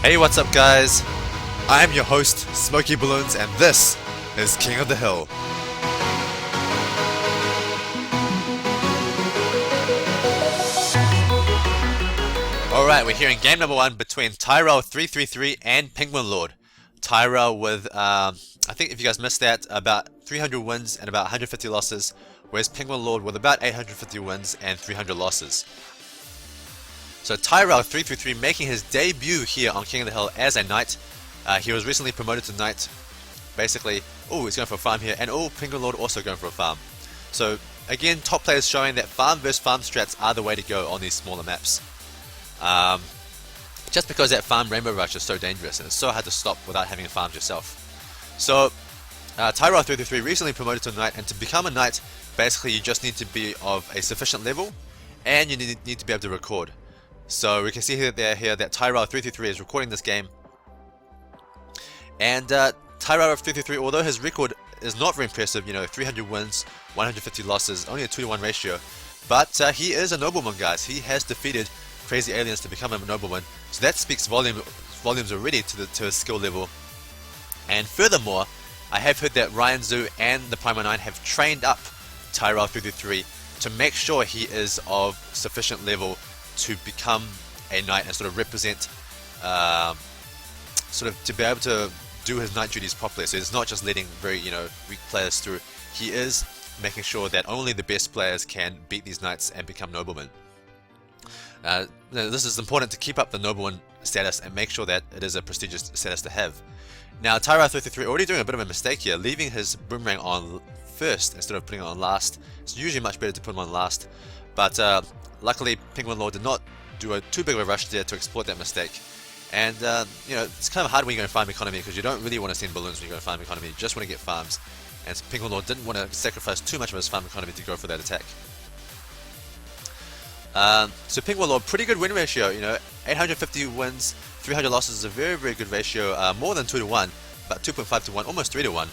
Hey, what's up guys? I am your host, Smoky Bloons, and this is King of the Hill. Alright, we're here in game number 1 between Tyrell333 and Penguin Lord. Tyrell with, I think if you guys missed that, about 300 wins and about 150 losses, whereas Penguin Lord with about 850 wins and 300 losses. So Tyrell333 making his debut here on King of the Hill as a knight. He was recently promoted to knight. Basically, oh, he's going for a farm here, and oh, Penguin Lord also going for a farm. So again, top players showing that farm versus farm strats are the way to go on these smaller maps. Just because that farm Rainbow Rush is so dangerous and it's so hard to stop without having farmed yourself. So Tyrell333 recently promoted to knight, and to become a knight, basically you just need to be of a sufficient level, and you need to be able to record. So we can see here that Tyrell333 is recording this game, and Tyrell333, although his record is not very impressive, 300 wins, 150 losses, only a 2-to-1 ratio, but he is a nobleman, guys. He has defeated crazy aliens to become a nobleman, so that speaks volumes already to his skill level. And furthermore, I have heard that Ryan Zoo and the Primo 9 have trained up Tyrell333 to make sure he is of sufficient level to become a knight and sort of represent, to be able to do his knight duties properly. So it's not just letting very weak players through. He is making sure that only the best players can beat these knights and become noblemen. This is important to keep up the nobleman status and make sure that it is a prestigious status to have. Now Tyrell333 already doing a bit of a mistake here, leaving his boomerang on first instead of putting it on last. It's usually much better to put him on last, but luckily Penguin Lord did not do too big of a rush there to exploit that mistake. And it's kind of hard when you're going to farm economy, because you don't really want to send balloons when you're going to farm economy. You just want to get farms, and Penguin Lord didn't want to sacrifice too much of his farm economy to go for that attack. So Penguin Lord, pretty good win ratio, 850 wins, 300 losses is a very, very good ratio, more than 2-to-1, about 2.5 to 1, almost 3-to-1.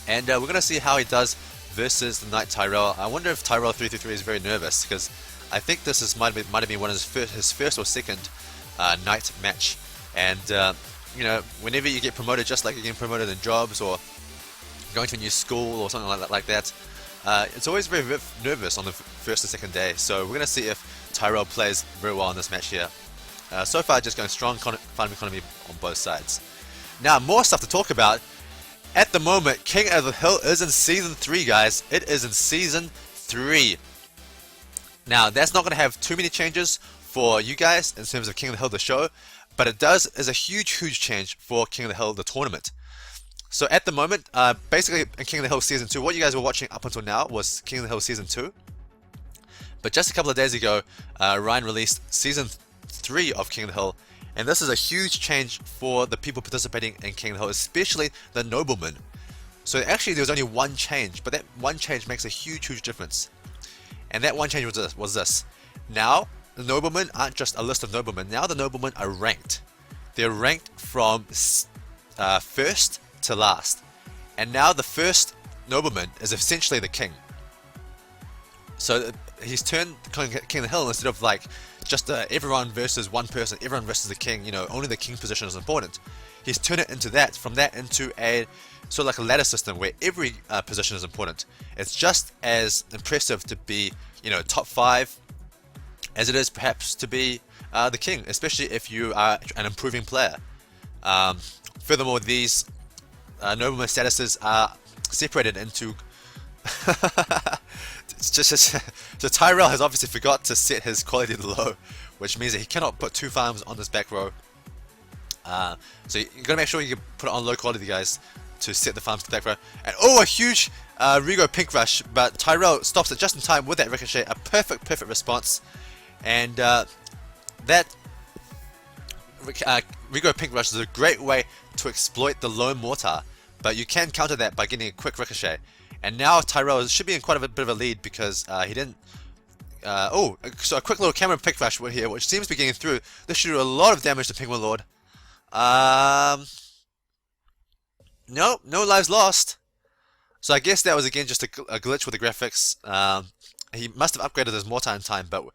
And we're going to see how he does versus the Knight Tyrell. I wonder if Tyrell333 is very nervous, because I think this might have been one of his first or second Knight match. And whenever you get promoted, just like you're getting promoted in jobs or going to a new school or something like that, it's always very nervous on the first and second day. So we're going to see if Tyrell plays very well in this match here. So far, just going strong farm economy on both sides. Now, more stuff to talk about. At the moment, King of the Hill is in Season 3, guys. It is in Season 3. Now, that's not going to have too many changes for you guys in terms of King of the Hill, the show, but it is a huge change for King of the Hill, the tournament. So at the moment, basically in King of the Hill Season 2, what you guys were watching up until now was King of the Hill Season 2. But just a couple of days ago, Ryan released Season 3 of King of the Hill, and this is a huge change for the people participating in King of the Hill, especially the noblemen. So actually there was only one change, but that one change makes a huge difference. And that one change was this. Now, the noblemen aren't just a list of noblemen, now the noblemen are ranked. They're ranked from first to last. And now the first nobleman is essentially the king. So he's turned King of the Hill, instead of like just everyone versus one person, everyone versus the king, only the king position is important. He's turned it into that, from that into a sort of like a ladder system where every position is important. It's just as impressive to be, top 5 as it is perhaps to be the king, especially if you are an improving player. Furthermore, these nobleman statuses are separated into so Tyrell has obviously forgot to set his quality to low, which means that he cannot put 2 farms on this back row. So you gotta make sure you put it on low quality, guys, to set the farms to the back row. And oh, a huge Rigo pink rush, but Tyrell stops it just in time with that ricochet. A perfect response. And that Rigo pink rush is a great way to exploit the lone mortar, but you can counter that by getting a quick ricochet. And now Tyrell should be in quite a bit of a lead, because he didn't... so a quick little camera pick rush here, which seems to be getting through. This should do a lot of damage to Penguin Lord. No lives lost. So I guess that was again just a glitch with the graphics. He must have upgraded his mortar in time, but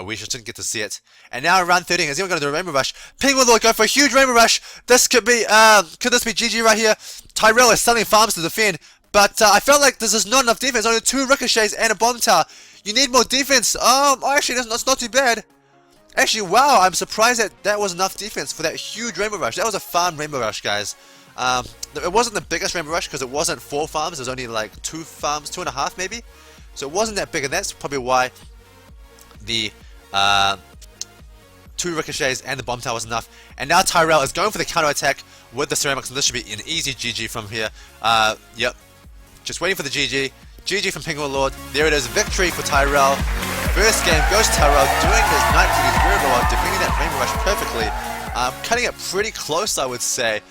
We just didn't get to see it. And now round 13, is anyone going to do a Rainbow Rush? Penguin Lord going for a huge Rainbow Rush. This could be GG right here? Tyrell is selling farms to defend, but I felt like this is not enough defense. Only 2 ricochets and a bomb tower. You need more defense. Actually, that's not too bad. Actually, wow, I'm surprised that that was enough defense for that huge Rainbow Rush. That was a farm Rainbow Rush, guys. It wasn't the biggest Rainbow Rush because it wasn't 4 farms. It was only like 2 farms, 2.5 maybe. So it wasn't that big, and that's probably why the 2 ricochets and the bomb tower was enough. And now Tyrell is going for the counter attack with the ceramics, and this should be an easy GG from here. Yep, just waiting for the GG. GG from Penguin Lord. There it is, victory for Tyrell. First game goes to Tyrell, doing his night duties very well, defending that Rainbow Rush perfectly. Cutting it pretty close, I would say.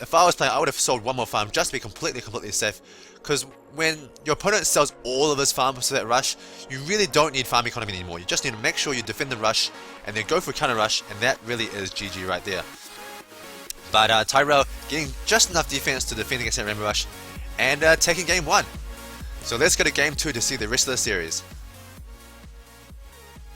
If I was playing, I would have sold 1 more farm just to be completely safe. Because when your opponent sells all of his farms for that rush, you really don't need farm economy anymore. You just need to make sure you defend the rush and then go for a counter rush, and that really is GG right there. But Tyrell getting just enough defense to defend against that Rainbow Rush and taking game 1. So let's go to game 2 to see the rest of the series.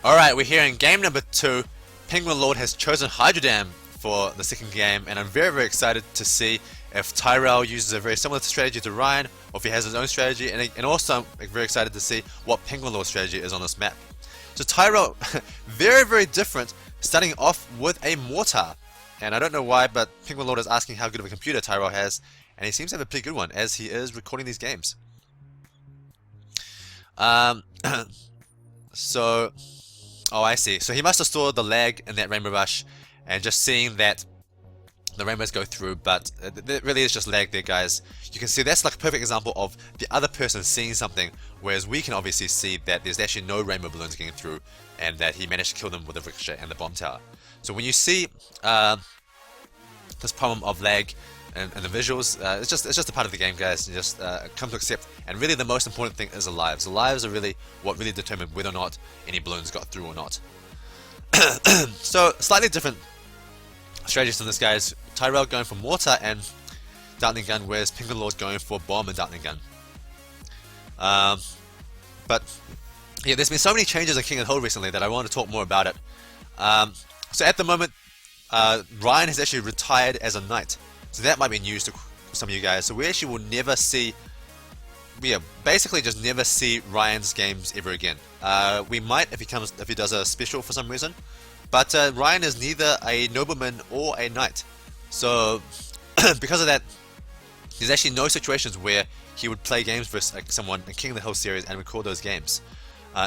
Alright, we're here in game number 2. Penguin Lord has chosen Hydro Dam for the second game, and I'm very excited to see if Tyrell uses a very similar strategy to Ryan, or if he has his own strategy, and also I'm very excited to see what Penguin Lord's strategy is on this map. So Tyrell, very different, starting off with a mortar, and I don't know why, but Penguin Lord is asking how good of a computer Tyrell has, and he seems to have a pretty good one, as he is recording these games. So, oh, I see. So he must have stored the lag in that Rainbow Rush, and just seeing that the rainbows go through, but it really is just lag there, guys. You can see that's like a perfect example of the other person seeing something, whereas we can obviously see that there's actually no rainbow balloons getting through, and that he managed to kill them with the ricochet and the bomb tower. So when you see this problem of lag and the visuals, it's just a part of the game, guys. You just come to accept. And really, the most important thing is the lives. The lives are really what really determine whether or not any balloons got through or not. So slightly different strategies than this, guys. Tyrell going for mortar and dartling gun, whereas Penguin Lord going for bomb and dartling gun. But yeah, there's been so many changes in King of the Hill recently that I want to talk more about it. So at the moment, Ryan has actually retired as a knight, so that might be news to some of you guys. So we actually will never see, basically just never see Ryan's games ever again. We might if he does a special for some reason, but Ryan is neither a nobleman or a knight. So because of that, there's actually no situations where he would play games versus someone in King of the Hill series and record those games.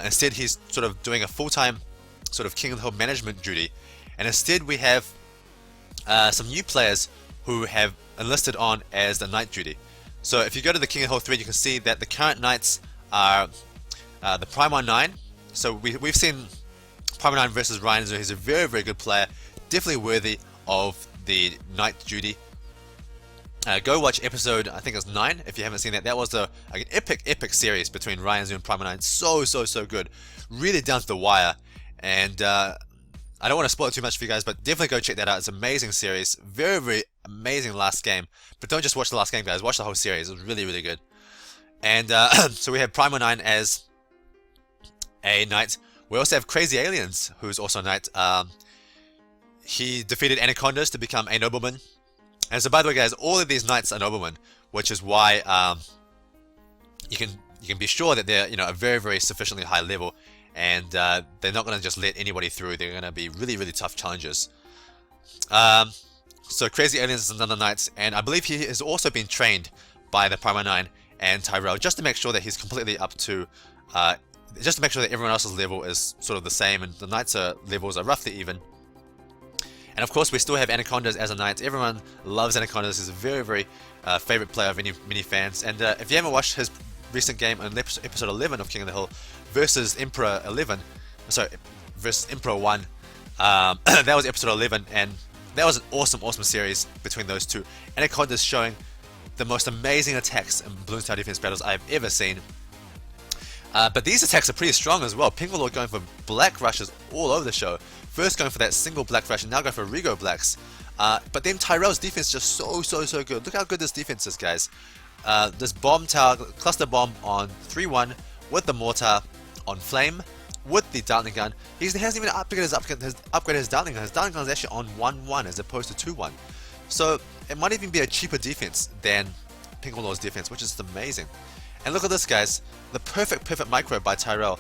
Instead, he's sort of doing a full-time sort of King of the Hill management duty, and instead we have some new players who have enlisted on as the knight duty. So if you go to the King of the Hill thread, you can see that the current knights are the Prime 9. So we've seen Prime 9 versus Ryan, so he's a very good player, definitely worthy of the knight duty. Go watch episode, I think it's 9 if you haven't seen that. That was an epic series between Ryan Zoo and Prime 9. So good, really down to the wire. And I don't want to spoil it too much for you guys, but definitely go check that out. It's an amazing series, very amazing last game. But don't just watch the last game, guys, watch the whole series. It was really good. And so we have Prime 9 as a knight. We also have Crazy Aliens, who's also a knight. He defeated Anacondas to become a nobleman. And so, by the way, guys, all of these knights are noblemen, which is why you can be sure that they're a very sufficiently high level, and they're not going to just let anybody through. They're going to be really tough challenges. So Crazy Aliens is another knight, and I believe he has also been trained by the Prime 9 and Tyrell, just to make sure that he's completely up to, just to make sure that everyone else's level is sort of the same, and the knights' levels are roughly even. And of course, we still have Anacondas as a knight. Everyone loves Anacondas. He's a very favorite player of many fans. And if you haven't watched his recent game on episode 11 of King of the Hill versus Emperor 11, sorry, versus Emperor 1, that was episode 11, and that was an awesome series between those two. Anacondas showing the most amazing attacks in Bloons TD Defense Battles I've ever seen. But these attacks are pretty strong as well. Penguin Lord going for black rushes all over the show. First going for that single black rush, and now going for Rego blacks. But then Tyrell's defense is just so good. Look how good this defense is, guys. This bomb tower, cluster bomb on 3-1 with the mortar on flame. with the Dartling Gun. He hasn't even upgraded his Dartling Gun. His Dartling Gun is actually on 1-1 as opposed to 2-1. So it might even be a cheaper defense than Penguin Lord's defense, which is amazing. And look at this, guys. The perfect micro by Tyrell.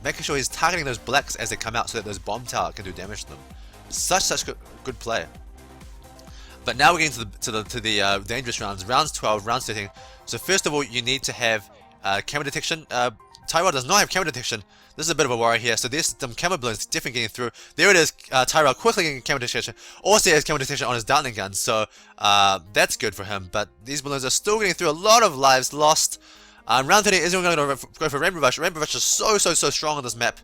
Making sure he's targeting those blacks as they come out so that those bomb tower can do damage to them. Such good play. But now we're getting to the dangerous rounds. Rounds 12, rounds 13. So first of all, you need to have camera detection. Tyrell does not have camera detection. This is a bit of a worry here. So there's some camera balloons definitely getting through. There it is. Tyrell quickly getting camera detection. Also has camera detection on his Dartling Gun. So that's good for him. But these balloons are still getting through. A lot of lives lost. Round 13 isn't going to go for Rainbow Rush. Rainbow Rush is so strong on this map.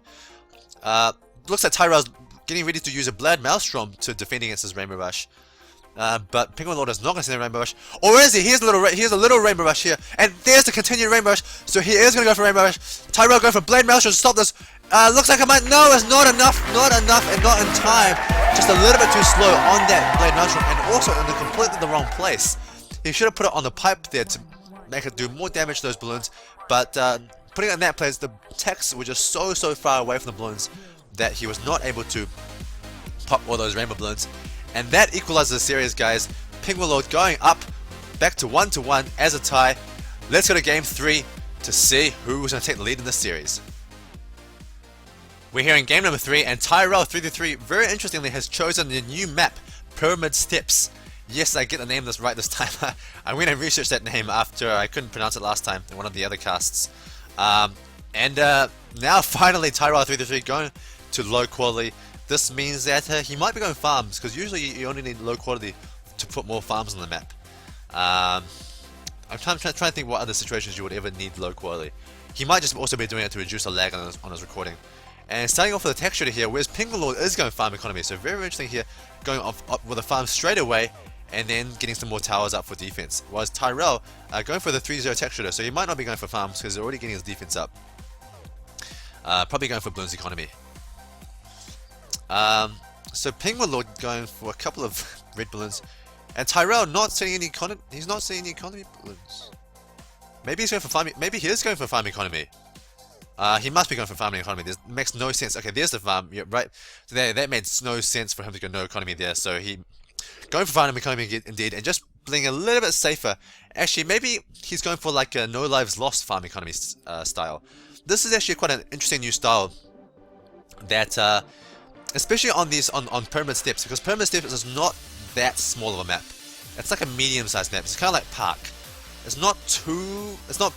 Looks like Tyrell's getting ready to use a Blad Maelstrom to defend against his Rainbow Rush. But Penguin Lord is not going to send a Rainbow Rush. Or is he? Here's a little Rainbow Rush here. And there's the continued Rainbow Rush. So he is going to go for Rainbow Rush. Tyrell going for Blade Maelstrom to stop this. Looks like it might. No, it's not enough. Not enough and not in time. Just a little bit too slow on that Blade Maelstrom. And also in the completely the wrong place. He should have put it on the pipe there to make it do more damage to those balloons. But putting it in that place, the attacks were just so far away from the balloons that he was not able to pop all those rainbow balloons. And that equalizes the series, guys. Penguin Lord going up back to 1-1 as a tie. Let's go to game 3 to see who's going to take the lead in this series. We're here in game number 3, and Tyrell333 very interestingly has chosen the new map, Pyramid Steps. Yes, I get the name this right this time. I went and researched that name after I couldn't pronounce it last time in one of the other casts. Now finally Tyrell333 going to low quality. This means that he might be going farms, because usually you only need low quality to put more farms on the map. I'm trying to think what other situations you would ever need low quality. He might just also be doing it to reduce the lag on his recording. And starting off with a tech shooter here, whereas Penguin Lord is going farm economy, so very interesting here, going up with a farm straight away, and then getting some more towers up for defense. Whereas Tyrell going for the 3-0 tech shooter, so he might not be going for farms because he's already getting his defense up. Probably going for Bloons economy. So Penguin Lord going for a couple of red balloons, and Tyrell not seeing any economy. He's not seeing any economy balloons. Maybe he's going for farm. Maybe he is going for farm economy. He must be going for farming economy. This makes no sense. Okay, there's the farm. Yeah, right. So that made no sense for him to go no economy there. So he going for farming economy indeed, and just playing a little bit safer. Actually, maybe he's going for like a no lives lost farm economy style. This is actually quite an interesting new style that. Especially on these on Pyramid Steps, because Pyramid Steps is not that small of a map. It's like a medium-sized map. It's kind of like Park. It's not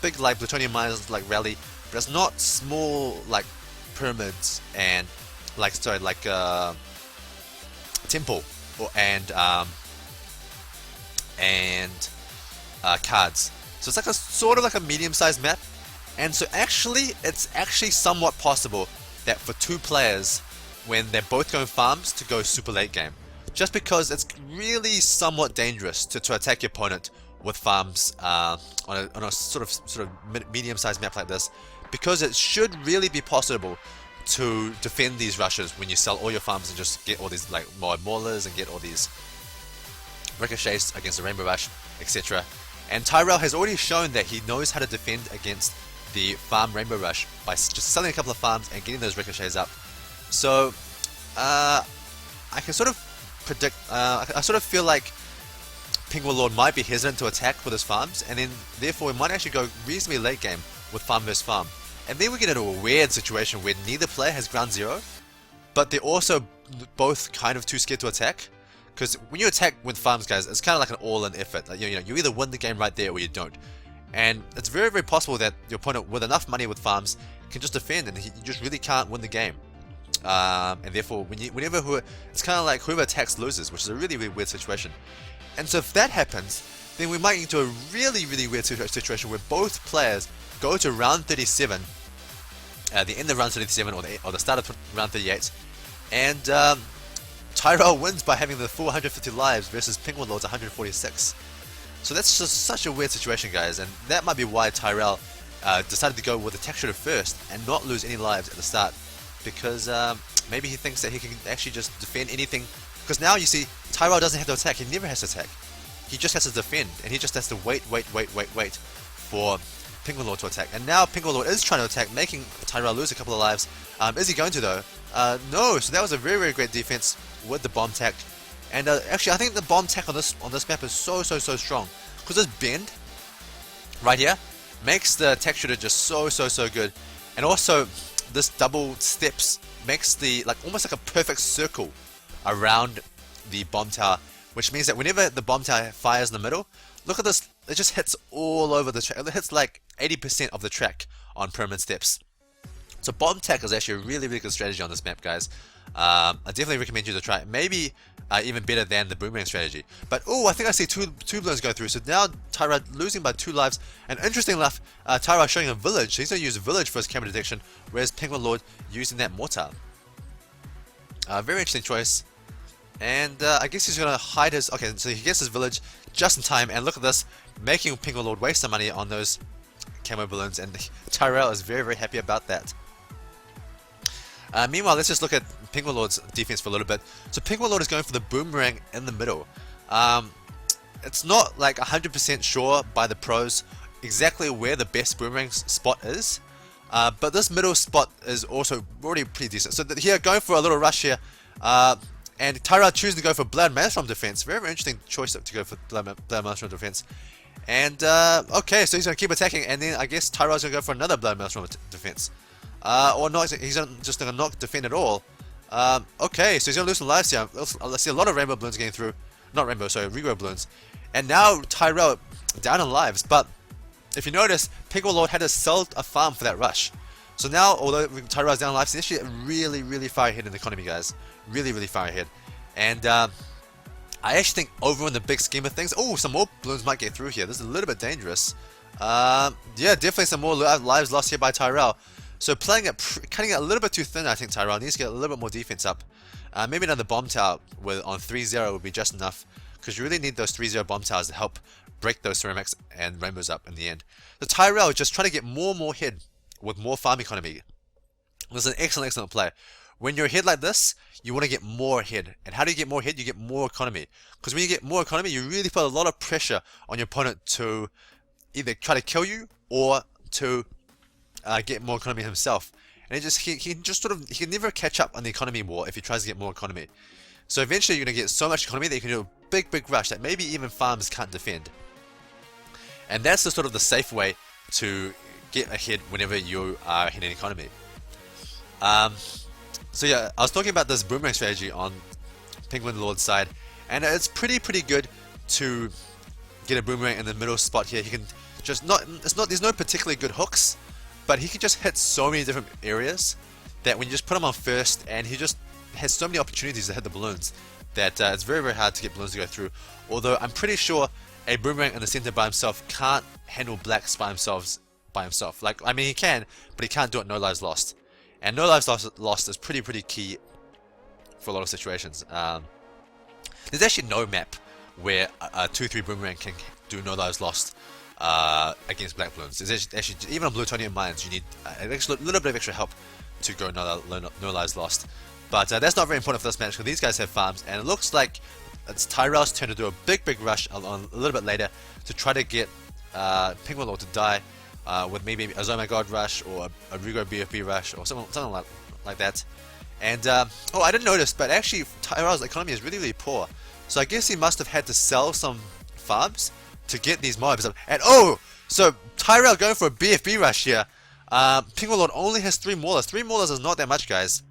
big like Plutonium Mines, like Rally, but it's not small like Pyramids and like Temple and Cards. So it's like a sort of like a medium-sized map, and so actually it's actually somewhat possible that for 2 players, when they're both going farms, to go super late game, just because it's really somewhat dangerous to attack your opponent with farms on a sort of medium-sized map like this, because it should really be possible to defend these rushes when you sell all your farms and just get all these like maulers and get all these ricochets against the Rainbow Rush, etc. And Tyrell has already shown that he knows how to defend against the farm Rainbow Rush by just selling a couple of farms and getting those ricochets up. So, I can sort of predict, I sort of feel like Penguin Lord might be hesitant to attack with his farms, and then therefore we might actually go reasonably late game with farm versus farm. And then we get into a weird situation where neither player has ground 0, but they're also both kind of too scared to attack. Because when you attack with farms, guys, it's kind of like an all-in effort. Like, you either win the game right there or you don't. And it's very possible that your opponent with enough money with farms can just defend, and you just really can't win the game. And therefore, it's kind of like whoever attacks loses, which is a really weird situation. And so if that happens, then we might get into a really weird situation where both players go to round 37, the end of round 37 or the start of round 38, and Tyrell wins by having the full 150 lives versus Penguin Lord's 146. So that's just such a weird situation, guys, and that might be why Tyrell decided to go with the tech shooter first and not lose any lives at the start. Because maybe he thinks that he can actually just defend anything. Because now you see, Tyrell doesn't have to attack. He never has to attack. He just has to defend, and he just has to wait for Penguin Lord to attack. And now Penguin Lord is trying to attack, making Tyrell lose a couple of lives. Is he going to though? No, so that was a very, very great defense with the bomb tech. And actually, I think the bomb tech on this map is so strong. Because this bend right here makes the texture just so good. And also, this double steps makes the almost like a perfect circle around the bomb tower, which means that whenever the bomb tower fires in the middle, look at this, it just hits all over the track. It hits like 80% of the track on permanent steps. So bomb tech is actually a really good strategy on this map, guys. I definitely recommend you to try it. Maybe even better than the boomerang strategy. But oh, I think I see two balloons go through. So now Tyrell losing by 2 lives. And interesting enough, Tyrell showing a village. He's going to use a village for his camera detection, whereas Penguin Lord using that mortar. Very interesting choice. And I guess he's going to hide his... Okay, so he gets his village just in time. And look at this, making Penguin Lord waste some money on those camo balloons. And Tyrell is very happy about that. Meanwhile, let's just look at Penguin Lord's defense for a little bit. So Penguin Lord is going for the boomerang in the middle. It's not like 100% sure by the pros exactly where the best boomerang spot is. But this middle spot is also already pretty decent. So here, going for a little rush here. And Tyrell choosing to go for Blood Maelstrom defense. Very interesting choice to go for Blood Maelstrom defense. And okay, so he's going to keep attacking. And then I guess Tyrell's going to go for another Blood Maelstrom defense. Or not, he's just going to not defend at all. Okay, so he's going to lose some lives here. I see a lot of rainbow balloons getting through. Not rainbow, sorry, regrow balloons. And now Tyrell down in lives. But if you notice, Penguin Lord had to sell a farm for that rush. So now, although Tyrell's down in lives, he's actually really far ahead in the economy, guys. Really far ahead. And I actually think over in the big scheme of things, oh, some more balloons might get through here. This is a little bit dangerous. Yeah, definitely some more lives lost here by Tyrell. So playing it, cutting it a little bit too thin, I think Tyrell needs to get a little bit more defense up. Maybe another bomb tower on 3-0 would be just enough, because you really need those 3-0 bomb towers to help break those ceramics and rainbows up in the end. So Tyrell is just trying to get more head with more farm economy. This is an excellent play. When you're ahead like this, you want to get more head. And how do you get more head? You get more economy. Because when you get more economy, you really put a lot of pressure on your opponent to either try to kill you or to get more economy himself. And he can never catch up on the economy war if he tries to get more economy. So eventually you're going to get so much economy that you can do a big rush that maybe even farms can't defend. And that's the sort of the safe way to get ahead whenever you are ahead in economy. So yeah, I was talking about this boomerang strategy on Penguin Lord's side, and it's pretty good to get a boomerang in the middle spot here. He can just there's no particularly good hooks, but he can just hit so many different areas that when you just put him on first, and he just has so many opportunities to hit the balloons that it's very hard to get balloons to go through. Although I'm pretty sure a boomerang in the center by himself can't handle blacks by himself. Like, I mean, he can, but he can't do it no lives lost. And no lives lost is pretty key for a lot of situations. There's actually no map where a 2-3 boomerang can do no lives lost against black balloons. There's actually, even on plutonium mines, you need a little bit of extra help to go no lives lost. But that's not very important for this match because these guys have farms, and it looks like it's Tyrell's turn to do a big rush a little bit later to try to get Penguin Lord to die with maybe a Zoma God rush or a Rugo BFB rush or something like that. And oh, I didn't notice, but actually Tyrell's economy is really poor. So I guess he must have had to sell some farms to get these mobs up. And oh, so Tyrell going for a BFB rush here. Penguin Lord only has 3 Maulers. 3 Maulers is not that much, guys.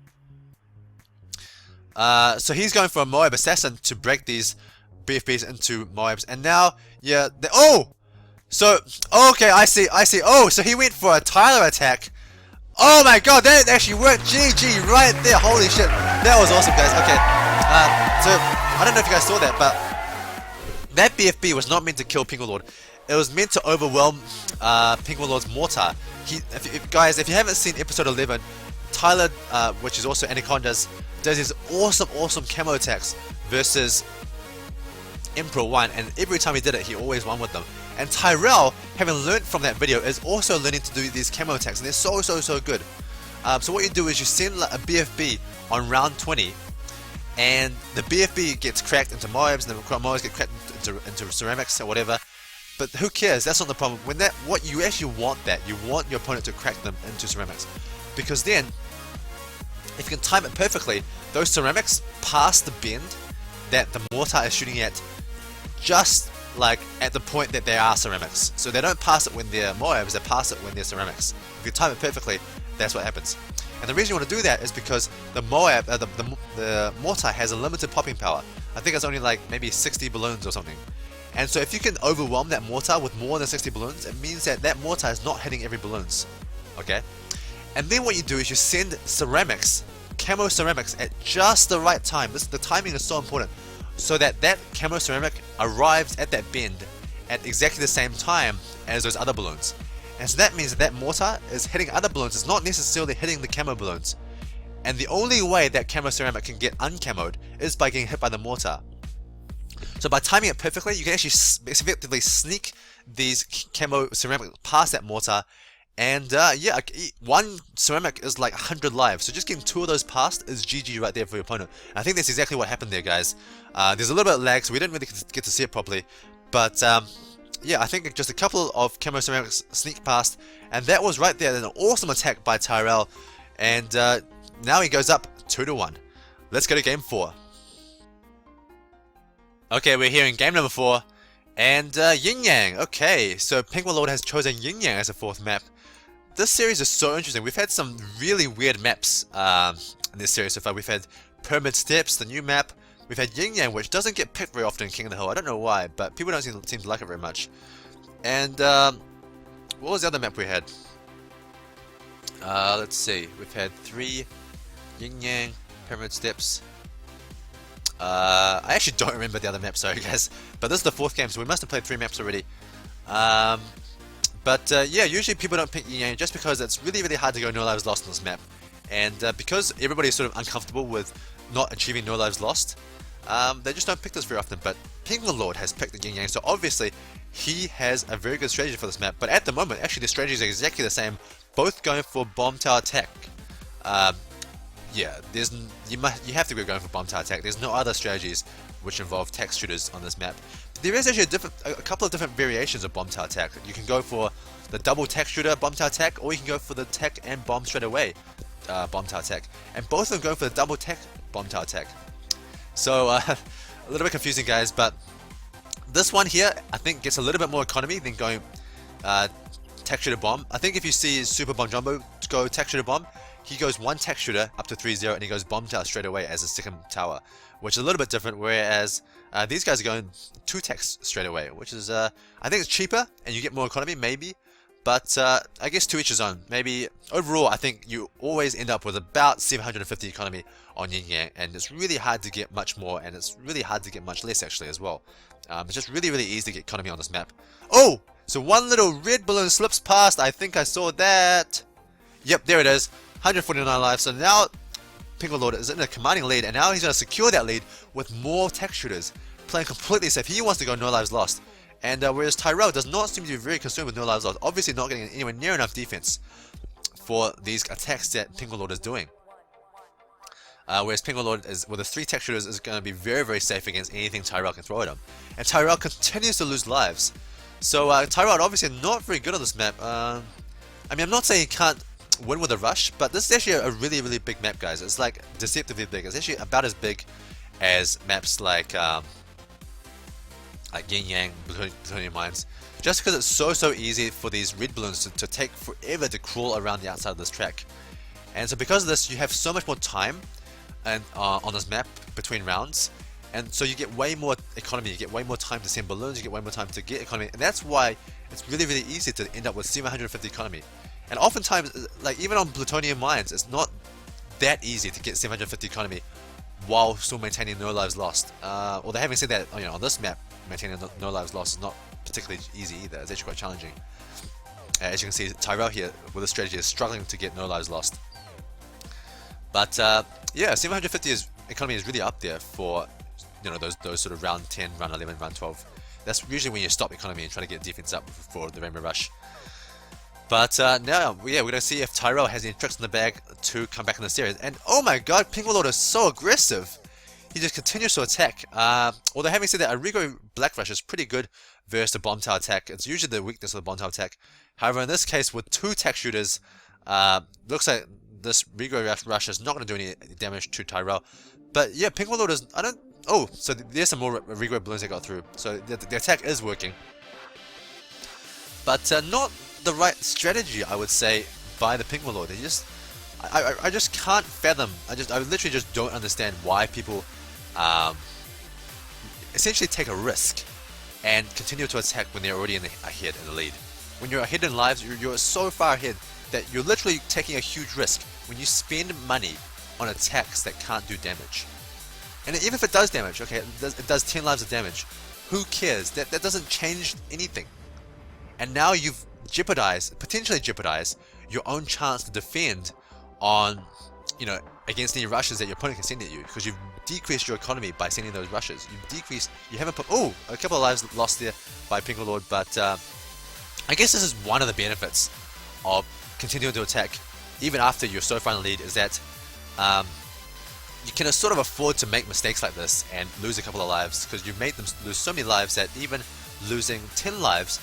So he's going for a Moab Assassin to break these BFBs into Moabs. And now, yeah, oh! So, okay, I see. Oh, so he went for a Tyler attack. Oh my god, that actually worked. GG right there. Holy shit. That was awesome, guys. Okay. So, I don't know if you guys saw that, but that BFB was not meant to kill Penguin Lord. It was meant to overwhelm Penguin Lord's mortar. Guys, if you haven't seen episode 11, Tyler, which is also Anaconda's, does his awesome camo attacks versus Emperor 1, and every time he did it, he always won with them. And Tyrell, having learned from that video, is also learning to do these camo attacks, and they're so good. So what you do is you send a BFB on round 20, and the BFB gets cracked into Moabs, and the Moabs get cracked into ceramics or whatever, But who cares? That's not the problem. When what you actually want you want your opponent to crack them into ceramics, because then if you can time it perfectly, those ceramics pass the bend that the mortar is shooting at, just like at the point that they are ceramics. So they don't pass it when they're Moabs, they pass it when they're ceramics. If you time it perfectly, that's what happens. And the reason you want to do that is because the the mortar has a limited popping power. I think it's only like maybe 60 balloons or something. And so if you can overwhelm that mortar with more than 60 balloons, it means that that mortar is not hitting every balloons. Okay? And then what you do is you send ceramics, camo ceramics, at just the right time. The timing is so important. So that camo ceramic arrives at that bend at exactly the same time as those other balloons. And so that means that mortar is hitting other balloons, it's not necessarily hitting the camo balloons. And the only way that camo ceramic can get uncamoed is by getting hit by the mortar. So by timing it perfectly, you can actually effectively sneak these camo ceramic past that mortar. And yeah, one ceramic is like 100 lives, so just getting 2 of those past is GG right there for your opponent. And I think that's exactly what happened there, guys. There's a little bit of lag, so we didn't really get to see it properly. But yeah, I think just a couple of camo ceramics sneak past, and that was right there. An awesome attack by Tyrell, and now he goes up 2-1. Let's go to game 4. Okay, we're here in game number 4, and Yin Yang. Okay, so Penguin Lord has chosen Yin Yang as a 4th map. This series is so interesting. We've had some really weird maps in this series so far. We've had Pyramid Steps, the new map. We've had Yin Yang, which doesn't get picked very often in King of the Hill. I don't know why, but people don't seem to like it very much. And what was the other map we had? Let's see. We've had 3 Yin Yang, Pyramid Steps. I actually don't remember the other map, sorry guys. But this is the 4th game, so we must have played 3 maps already. But yeah, usually people don't pick Yin Yang just because it's really, really hard to go no lives lost on this map. And because everybody is sort of uncomfortable with not achieving no lives lost, they just don't pick this very often. But Penguin Lord has picked the Yin Yang, so obviously he has a very good strategy for this map. But at the moment, actually the strategies are exactly the same, both going for bomb tower attack. Yeah, you have to go going for bomb tower attack. There's no other strategies which involve tech shooters on this map. There is actually a couple of different variations of bomb tower attack. You can go for the double tech shooter bomb tower attack, or you can go for the tech and bomb straight away bomb tower attack. And both of them go for the double tech bomb tower attack. So a little bit confusing, guys, but this one here I think gets a little bit more economy than going tech shooter bomb. I think if you see Super Bomb Jumbo go tech shooter bomb, he goes 1 tech shooter up to 3-0 and he goes bomb tower straight away as a second tower, which is a little bit different, whereas these guys are going 2 techs straight away, which is I think it's cheaper and you get more economy maybe, but I guess to each his own. Maybe overall I think you always end up with about 750 economy on Yin Yang, and it's really hard to get much more, and it's really hard to get much less actually as well. It's just really, really easy to get economy on this map. Oh! So one little red balloon slips past, I think I saw that. Yep, there it is. 149 lives. So now Penguin Lord is in a commanding lead, and now he's going to secure that lead with more tech shooters, playing completely safe. He wants to go no lives lost. And whereas Tyrell does not seem to be very concerned with no lives lost, obviously not getting anywhere near enough defense for these attacks that Penguin Lord is doing. Whereas Penguin Lord is, with the 3 tech shooters, is going to be very, very safe against anything Tyrell can throw at him. And Tyrell continues to lose lives. So Tyrell obviously not very good on this map. I mean, I'm not saying he can't win with a rush, but this is actually a really, really big map, guys. It's like deceptively big. It's actually about as big as maps like Yin Yang, Plutonium Mines. Just because it's so easy for these red balloons to take forever to crawl around the outside of this track. And so because of this, you have so much more time and on this map between rounds. And so you get way more economy, you get way more time to send balloons, you get way more time to get economy. And that's why it's really, really easy to end up with 750 economy. And oftentimes, like even on Plutonium Mines, it's not that easy to get 750 economy while still maintaining no lives lost. Although having said that, you know, on this map, maintaining no lives lost is not particularly easy either. It's actually quite challenging. As you can see, Tyrell here with this strategy is struggling to get no lives lost. But yeah, 750 economy is really up there for, you know, those sort of round 10, round 11, round 12. That's usually when you stop economy and try to get defense up for the Rainbow Rush. But now, yeah, we're going to see if Tyrell has any tricks in the bag to come back in the series. And oh my god, Penguin Lord is so aggressive. he just continues to attack. Although having said that, a Rigo Black Rush is pretty good versus the Bomb Tower attack. It's usually the weakness of the Bomb Tower attack. However, in this case, with 2 attack shooters, looks like this Rigo Rush is not going to do any damage to Tyrell. But yeah, Pink Warlord is, oh, so there's some more Rigo balloons that got through. So the attack is working. But not the right strategy, I would say, by the Pink Warlord. I just can't fathom. I literally just don't understand why people essentially take a risk and continue to attack when they're already ahead in the lead. When you're ahead in lives, you're so far ahead that you're literally taking a huge risk when you spend money on attacks that can't do damage. And even if it does damage, okay, it does 10 lives of damage, who cares? That doesn't change anything. And now you've potentially jeopardized your own chance to defend on, against any rushes that your opponent can send at you, because you've decreased your economy by sending those rushes. You haven't put, a couple of lives lost there by Pink Warlord, but I guess this is one of the benefits of continuing to attack even after you're so far in the lead, is that you can sort of afford to make mistakes like this and lose a couple of lives, because you've made them lose so many lives that even losing 10 lives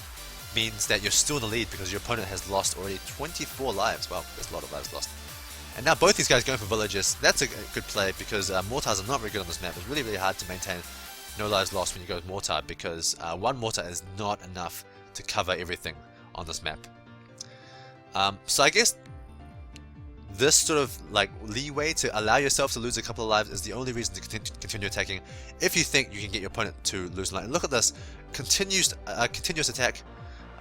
means that you're still in the lead because your opponent has lost already 24 lives. Well, there's a lot of lives lost. And now both these guys going for villages. That's a good play because mortars are not very good on this map. It's really really hard to maintain no lives lost when you go with mortar, because one mortar is not enough to cover everything on this map. So I guess this sort of like leeway to allow yourself to lose a couple of lives is the only reason to continue attacking if you think you can get your opponent to lose a life. Look at this, continuous attack,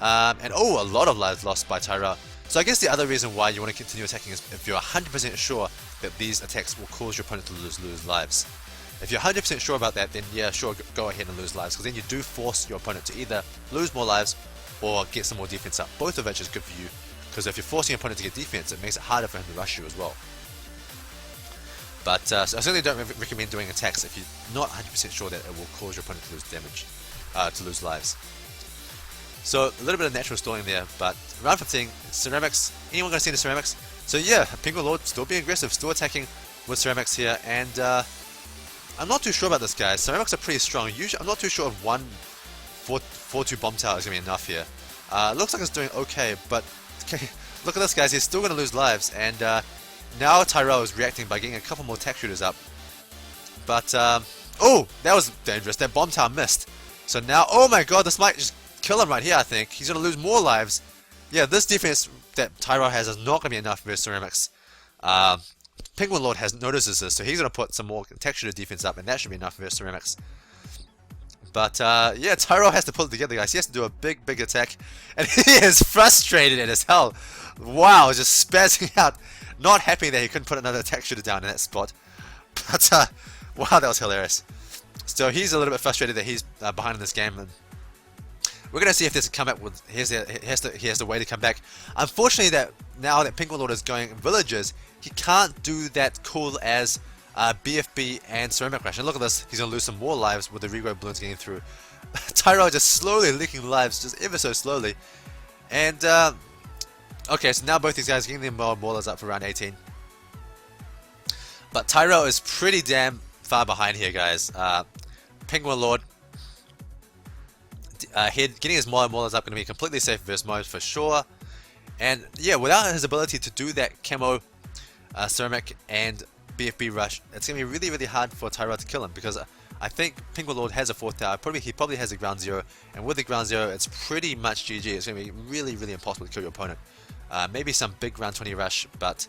and a lot of lives lost by Tyrell. So I guess the other reason why you want to continue attacking is if you're 100% sure that these attacks will cause your opponent to lose lives. If you're 100% sure about that, then yeah, sure, go ahead and lose lives, because then you do force your opponent to either lose more lives or get some more defense up, both of which is good for you. Because if you're forcing your opponent to get defense, it makes it harder for him to rush you as well. But so I certainly don't recommend doing attacks if you're not 100% sure that it will cause your opponent to lose damage, to lose lives. So a little bit of natural stalling there, but round 15, ceramics. Anyone going to see the ceramics? So yeah, Pink Warlord still being aggressive, still attacking with ceramics here, and I'm not too sure about this, guys. Ceramics are pretty strong. Usually, I'm not too sure if 4-2 bomb tower is going to be enough here. Looks like it's doing okay, but look at this, guys. He's still going to lose lives, and now Tyrell is reacting by getting a couple more attack shooters up. But that was dangerous. That bomb tower missed. So now, oh my god, this might just kill him right here. I think he's going to lose more lives. Yeah, this defense that Tyrell has is not going to be enough versus ceramics. Pink Warlord notices this, so he's going to put some more attack shooter defense up, and that should be enough versus ceramics. But yeah, Tyrell has to pull it together, guys. He has to do a big attack, and he is frustrated as hell. Wow, just spazzing out, not happy that he couldn't put another attack shooter down in that spot. But wow, that was hilarious. So he's a little bit frustrated that he's behind in this game, and we're gonna see if there's a comeback. He has the way to come back. Unfortunately, that now that Pink Warlord is going villages, he can't do that cool as BFB and Ceramic Rush. And look at this, he's going to lose some more lives with the regrowth balloons getting through. Tyrell just slowly leaking lives, just ever so slowly. And, okay, so now both these guys are getting their maulers up for round 18. But Tyrell is pretty damn far behind here, guys. Pink Warlord, getting his maulers up going to be completely safe versus mode for sure. And, yeah, without his ability to do that camo, Ceramic and BFB rush, it's going to be really hard for Tyrell to kill him, because I think Pink Warlord has a 4th tower. He probably has a ground 0, and with the ground 0 it's pretty much GG. It's going to be really impossible to kill your opponent. Maybe some big round 20 rush, but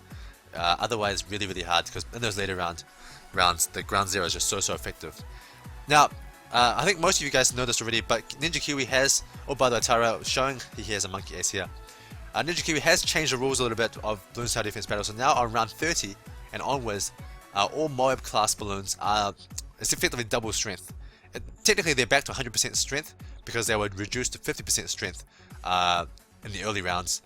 otherwise really hard, because in those later rounds the ground 0 is just so effective. Now I think most of you guys know this already, but Ninja Kiwi has, by the way, Tyrell showing he has a monkey ace here. Ninja Kiwi has changed the rules a little bit of Bloons TD Defense Battle, so now on round 30 and onwards, all Moab class balloons are effectively double strength. Technically they're back to 100% strength, because they were reduced to 50% strength in the early rounds,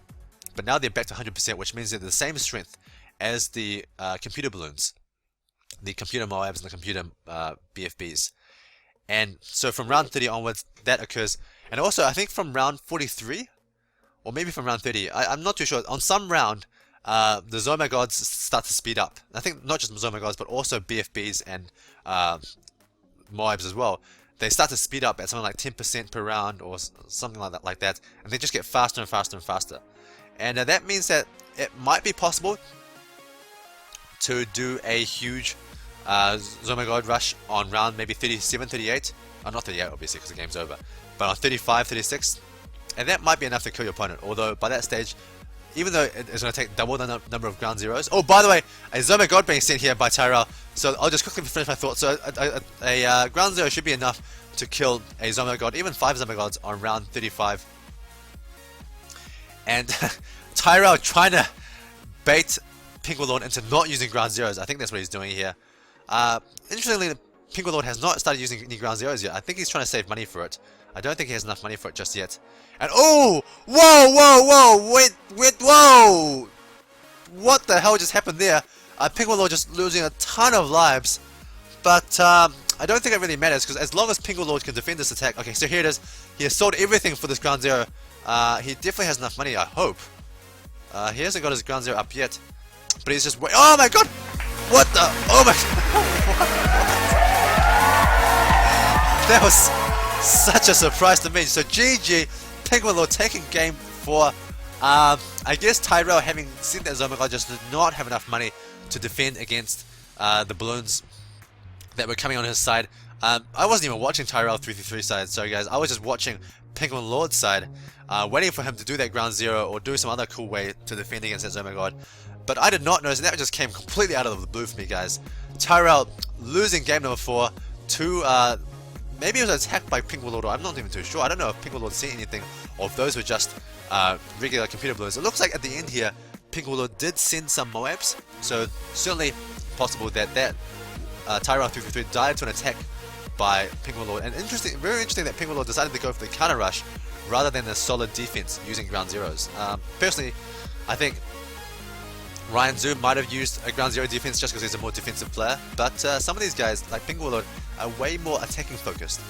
but now they're back to 100%, which means they're the same strength as the computer balloons, the computer Moabs and the computer BFBs. And so from round 30 onwards that occurs, and also I think from round 43 or maybe from round 30, I'm not too sure, on some round the Zoma gods start to speed up. I think not just Zoma gods, but also BFBs and Moabs as well. They start to speed up at something like 10% per round or something like that, and they just get faster and faster and faster. And that means that it might be possible to do a huge Zoma God rush on round maybe 37, 38. Not 38 obviously because the game's over, but on 35, 36. And that might be enough to kill your opponent, although by that stage, even though it's going to take double the number of ground zeros. Oh, by the way, a Zoma God being sent here by Tyrell. So I'll just quickly finish my thoughts. So a ground zero should be enough to kill a Zoma God, even 5 Zoma Gods on round 35. And Tyrell trying to bait Pinkwalord into not using ground zeros. I think that's what he's doing here. Interestingly, Pinkwalord has not started using any ground zeros yet. I think he's trying to save money for it. I don't think he has enough money for it just yet. And oh! Whoa! Wait, whoa! What the hell just happened there? Pinkwalord just losing a ton of lives. But I don't think it really matters, because as long as Pinkwalord can defend this attack... Okay, so here it is. He has sold everything for this ground zero. He definitely has enough money, I hope. He hasn't got his ground zero up yet. But he's just... Oh my god! What the... Oh my... That was such a surprise to me. So GG, Pinkwalord taking game 4. I guess Tyrell, having seen that Zoma God, just did not have enough money to defend against the balloons that were coming on his side. I wasn't even watching Tyrell333 side, sorry guys. I was just watching Pinkwalord's side, waiting for him to do that ground zero or do some other cool way to defend against that Zoma God. But I did not notice, and that just came completely out of the blue for me, guys. Tyrell losing game number 4 to maybe it was attacked by Pinkwalord, or I'm not even too sure. I don't know if Pinkwalord seen anything, or if those were just regular computer balloons. It looks like at the end here, Pinkwalord did send some Moabs, so certainly possible that Tyrell333 died to an attack by Pinkwalord. And very interesting that Pinkwalord decided to go for the counter rush rather than the solid defense using ground zeros. Personally, I think Ryan Zoom might have used a ground zero defense just because he's a more defensive player, but some of these guys, like Pinkwalord, are way more attacking focused,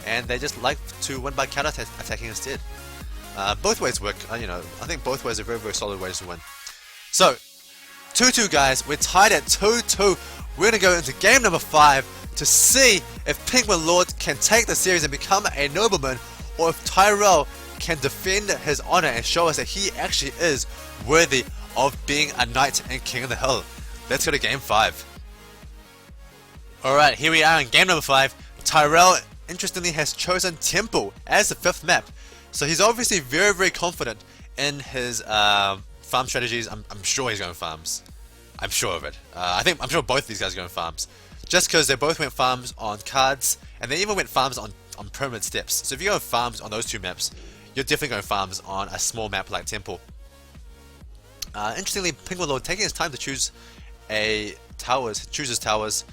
and they just like to win by counter attacking instead. Both ways work, you know. I think both ways are very, very solid ways to win. So, 2-2 guys, we're tied at 2-2. We're going to go into game number 5 to see if Pinkwalord can take the series and become a nobleman, or if Tyrell can defend his honor and show us that he actually is worthy of being a knight and king of the hill. Let's go to game 5. Alright, here we are in game number 5. Tyrell, interestingly, has chosen Temple as the 5th map. So he's obviously very, very confident in his farm strategies. I'm sure he's going farms. I'm sure of it. I'm sure both of these guys are going farms. Just because they both went farms on cards, and they even went farms on permanent steps. So if you go farms on those 2 maps, you're definitely going farms on a small map like Temple. Interestingly, Pinkwalord taking his time to choose his towers.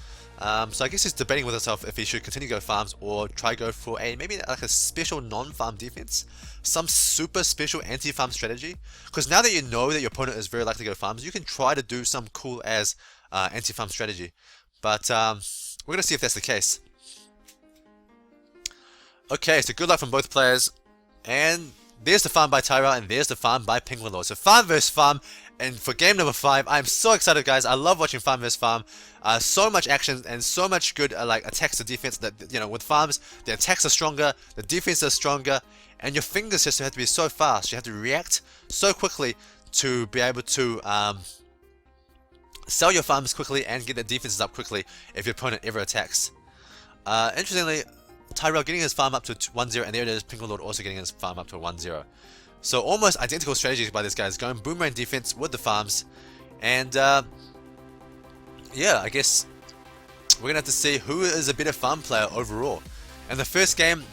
So I guess he's debating with himself if he should continue to go farms or try go for maybe like a special non-farm defense, some super special anti-farm strategy. Because now that you know that your opponent is very likely to go farms, you can try to do some cool as anti-farm strategy. But we're gonna see if that's the case. Okay, so good luck from both players, and there's the farm by Tyrell, and there's the farm by Pinkwalord. So farm versus farm, and for game number 5, I'm so excited, guys. I love watching farm versus farm. So much action and so much good like attacks to defense. That, you know, with farms, the attacks are stronger, the defense is stronger, and your fingers just have to be so fast. You have to react so quickly to be able to sell your farms quickly and get the defenses up quickly if your opponent ever attacks. Interestingly, Tyrell getting his farm up to 1-0, and there it is, Pinkwalord also getting his farm up to 1-0. So almost identical strategies by this guys, going boomerang defense with the farms. And yeah, I guess we're going to have to see who is a better farm player overall. In the first game,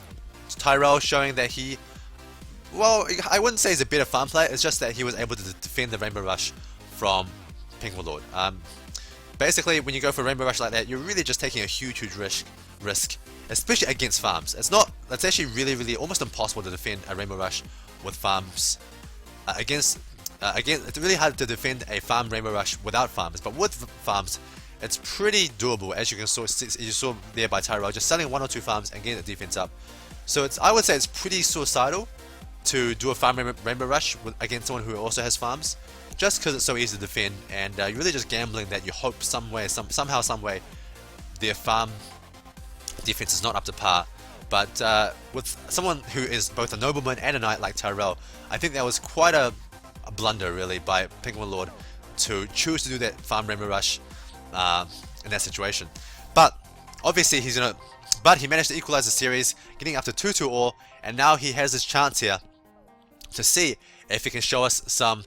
Tyrell showing that he, well, I wouldn't say he's a better farm player, it's just that he was able to defend the Rainbow Rush from Pinkwalord. Basically, when you go for Rainbow Rush like that, you're really just taking a huge risk, especially against farms. It's actually really almost impossible to defend a Rainbow Rush with farms. Again, it's really hard to defend a farm Rainbow Rush without farms, but with farms, it's pretty doable, as you saw there by Tyrell, just selling 1 or 2 farms and getting the defense up. So I would say it's pretty suicidal, to do a farm Rainbow Rush against someone who also has farms, just because it's so easy to defend, and you're really just gambling that you hope somehow, some way, their farm defense is not up to par. But with someone who is both a nobleman and a knight like Tyrell, I think that was quite a blunder really by Penguin Lord to choose to do that farm Rainbow Rush in that situation. But obviously he managed to equalize the series, getting up to 2-2 all, and now he has his chance here to see if he can show us some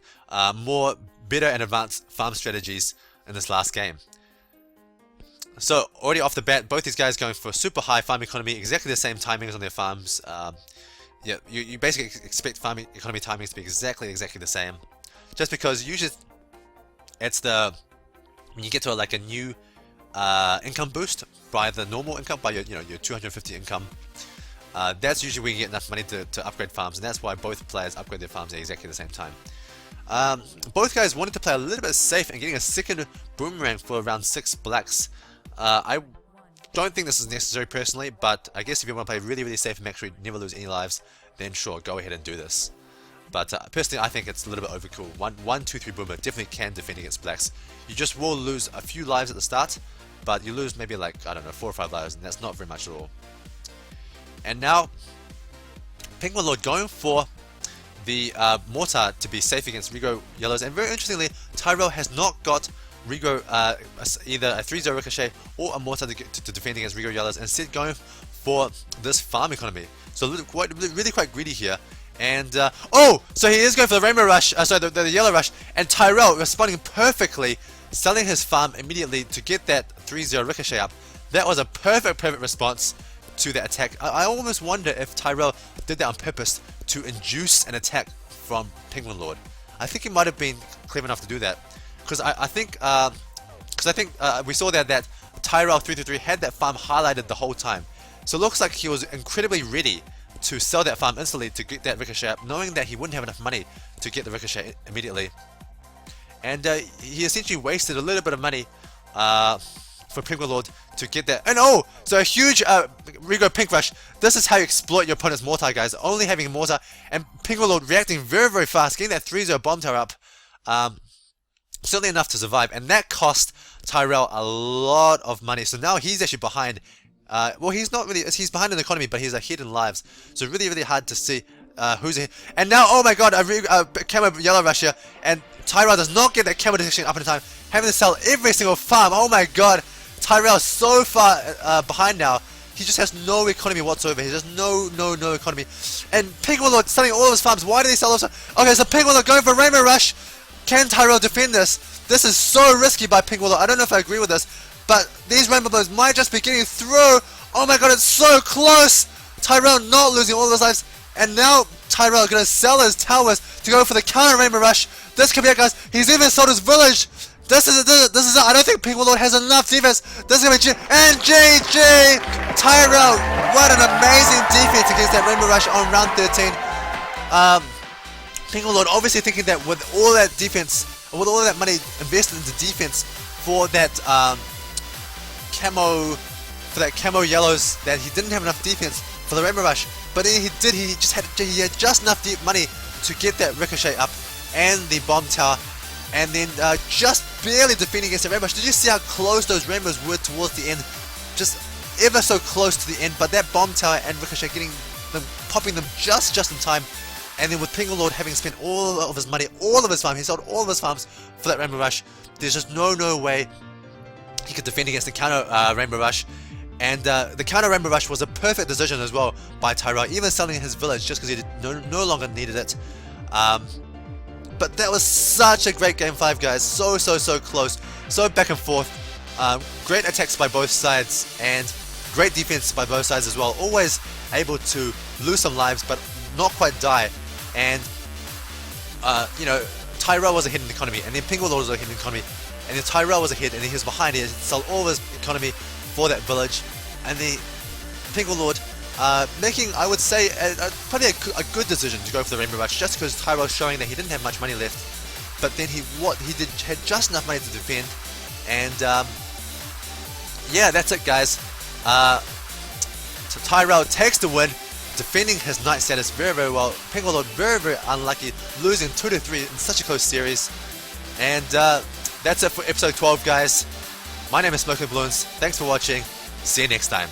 more better and advanced farm strategies in this last game. So already off the bat, both these guys going for super high farm economy, exactly the same timings on their farms. Yeah, you basically expect farm economy timings to be exactly the same, just because usually it's when you get to like a new income boost by the normal income, by your 250 income. That's usually when you get enough money to upgrade farms, and that's why both players upgrade their farms at exactly the same time. Both guys wanted to play a little bit safe and getting a second boomerang for around 6 blacks. I don't think this is necessary personally, but I guess if you want to play really safe and make sure you never lose any lives, then sure, go ahead and do this. But personally, I think it's a little bit overkill. 1-2-3 boomer definitely can defend against blacks. You just will lose a few lives at the start, but you lose maybe like, I don't know, 4 or 5 lives, and that's not very much at all. And now, Penguin Lord going for the mortar to be safe against Rigo yellows, and very interestingly, Tyrell has not got Rigo either a 3-0 ricochet or a mortar to defend against Rigo yellows, instead going for this farm economy. So really quite greedy here. And oh, so he is going for the Rainbow Rush, sorry, the Yellow Rush, and Tyrell responding perfectly, selling his farm immediately to get that 3-0 ricochet up. That was a perfect response to that attack. I almost wonder if Tyrell did that on purpose to induce an attack from Penguin Lord. I think he might have been clever enough to do that, because I think we saw there that Tyrell333 had that farm highlighted the whole time. So it looks like he was incredibly ready to sell that farm instantly to get that ricochet up, knowing that he wouldn't have enough money to get the ricochet immediately. And he essentially wasted a little bit of money for Penguin Lord to get that. And oh, so a huge Rigo Pink Rush. This is how you exploit your opponent's mortar, guys. Only having a mortar, and Penguin Lord reacting very fast, getting that 3-0 bomb tower up. Certainly enough to survive, and that cost Tyrell a lot of money. So now he's actually behind. Well, he's not really, he's behind in the economy, but he's ahead in lives. So really hard to see who's ahead. And now, oh my god, a camo Yellow Rush here, and Tyrell does not get that camo detection up in time, having to sell every single farm. Oh my god, Tyrell is so far behind now. He just has no economy whatsoever. He has no economy. And Penguin Lord selling all of his farms. Why did he sell those? Okay, so Penguin Lord going for Rainbow Rush. Can Tyrell defend this? This is so risky by Penguin Lord. I don't know if I agree with this, but these Rainbow Blows might just be getting through. Oh my god, it's so close! Tyrell not losing all of his lives, and now Tyrell going to sell his towers to go for the counter Rainbow Rush. This could be it, guys. He's even sold his village. This is it. I don't think Penguin Lord has enough defense. This is going to be and GG! Tyrell, what an amazing defense against that Rainbow Rush on round 13. Penguin Lord obviously thinking that with all that defense, with all that money invested into defense for that camo yellows, that he didn't have enough defense for the Rainbow Rush. But then he did. He had just enough money to get that ricochet up and the bomb tower, and then just barely defending against the Rainbow Rush. Did you see how close those rainbows were towards the end? Just ever so close to the end. But that bomb tower and ricochet getting them, popping them just in time. And then with Penguin Lord having spent all of his money, all of his farms, he sold all of his farms for that Rainbow Rush. There's just no way he could defend against the counter Rainbow Rush. And the counter Rainbow Rush was a perfect decision as well by Tyrell, even selling his village just because he no longer needed it. But that was such a great game 5, guys. So close, so back and forth. Great attacks by both sides and great defense by both sides as well. Always able to lose some lives but not quite die. And Tyrell was ahead in the economy, and then Penguin Lord was ahead in the economy, and then Tyrell was ahead, and then he was behind. He sold all of his economy for that village, and the Penguin Lord making, I would say, probably a good decision to go for the Rainbow Rush, just because Tyrell showing that he didn't have much money left, but then he had just enough money to defend, and yeah, that's it, guys. So Tyrell takes the win, defending his knight status very, very well. Pink Warlord very, very unlucky, losing 2-3 in such a close series. And that's it for episode 12, guys. My name is Smoking Bloons. Thanks for watching. See you next time.